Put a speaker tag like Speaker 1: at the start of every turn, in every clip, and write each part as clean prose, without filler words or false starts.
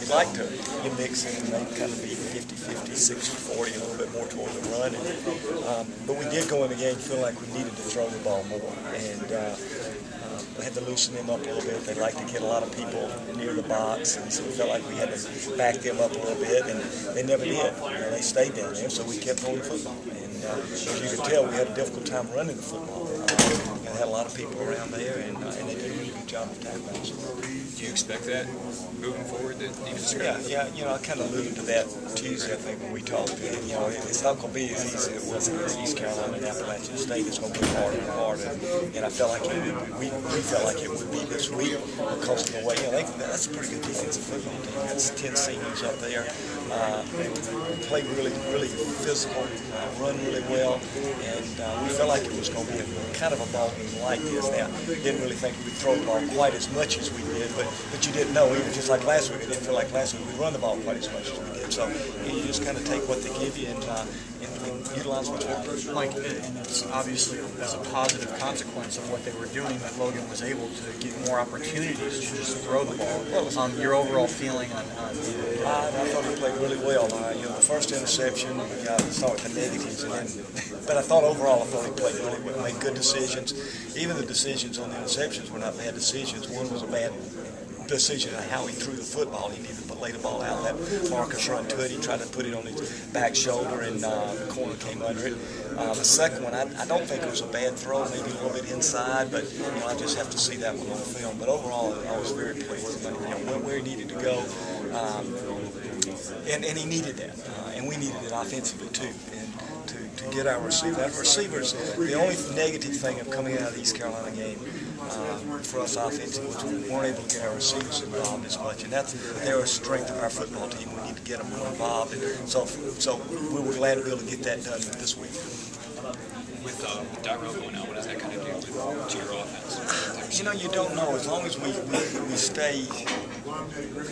Speaker 1: You'd like to mix in and maybe kind of be 50-50, 60-40, a little bit more toward the run. But we did go in the game feeling like we needed to throw the ball more. And we had to loosen them up a little bit. They like to get a lot of people near the box, and so we felt like we had to back them up a little bit, and they never did. They stayed down there, so we kept throwing the football. And as you can tell, we had a difficult time running the football. We had a lot of people around there, and they did a really good job of tackling us.
Speaker 2: Do you expect that moving forward?
Speaker 1: Yeah. I kind of alluded to that Tuesday, I think, when we talked. It's not going to be as easy as it was against East Carolina and Appalachian State. It's going to be harder and harder. And I felt like we felt like it would be this week because of the way, that's a pretty good defensive football team. That's 10 seniors up there. Play really physical, run really well, and we felt like it was going to be kind of a ball game like this. Now, didn't really think we'd throw the ball quite as much as we did, but you didn't know. Even just like last week, it didn't feel like last week we'd run the ball quite as much as we did. So you just kind of take what they give you and utilize what's working.
Speaker 3: Mike, and it's obviously as a positive consequence of what they were doing that Logan was able to get more opportunities to just throw the ball. Your overall feeling on
Speaker 1: I thought he played really well. The first interception, we saw the negatives, but I thought overall, he played really well. Made good decisions. Even the decisions on the interceptions were not bad decisions. One was a bad decision on how he threw the football. He needed to lay the ball out. Let Marcus run to it. He tried to put it on his back shoulder, and the corner came under it. The second one, I don't think it was a bad throw, maybe a little bit inside, but I just have to see that one on film. But overall, I was very pleased. Went where he needed to go, and he needed that, and we needed it offensively too. And to get our receivers, the only negative thing of coming out of the East Carolina game for us offensively was we weren't able to get our receivers involved as much, and they're a strength of our football team. We need to get them more involved, and so we were glad to be able to get that done this week.
Speaker 2: With Darrell going out, what does that kind of do to your offense?
Speaker 1: You don't know. As long as we stay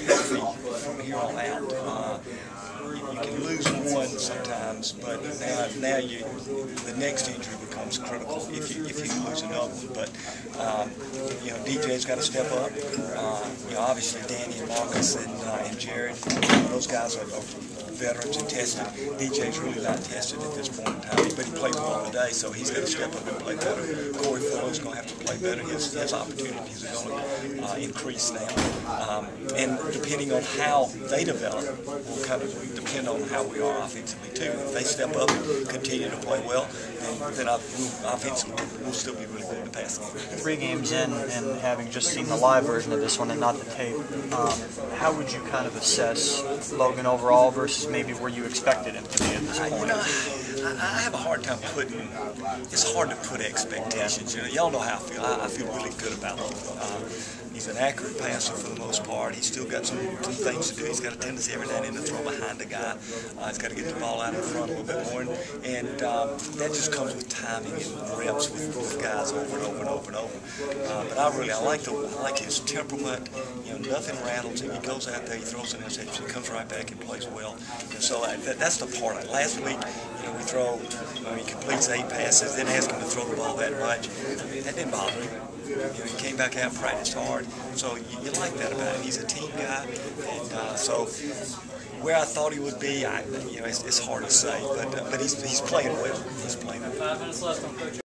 Speaker 1: healthy from here on out. You can lose one sometimes, but now the next injury becomes critical if you lose another one. But DJ's got to step up. Obviously Danny and Marcus and Jared, those guys are veterans and tested. DJ's really not tested at this point in time, but he played well today, so he's got to step up and play better. Corey Fuller's going to have to play better. His opportunities are going to increase now, and depending on how they develop, will kind of depend on how we are offensively too. If they step up and continue to play well, then offensively we'll still be really good in the pass game.
Speaker 3: 3 games in, and having just seen the live version of this one and not the tape, how would you kind of assess Logan overall versus maybe where you expected him to be at this point?
Speaker 1: I have a hard time it's hard to put expectations. Y'all know how I feel. I feel really good about him. He's an accurate passer for the most part. He's still got some things to do. He's got a tendency every now and then to throw behind the guy. He's got to get the ball out in front a little bit more, and that just comes with timing and reps with guys over and over and over and over. But I like his temperament. Nothing rattles him. He goes out there, he throws an interception, he comes right back and plays well. And so that's the part. Last week, we throw, he completes 8 passes, then ask him to throw the ball that much. That didn't bother him. He came back out and practiced hard. So you like that about him. He's a team guy, and so where I thought he would be, it's hard to say, but he's playing well. He's playing well.
Speaker 4: 5 minutes left on Coach.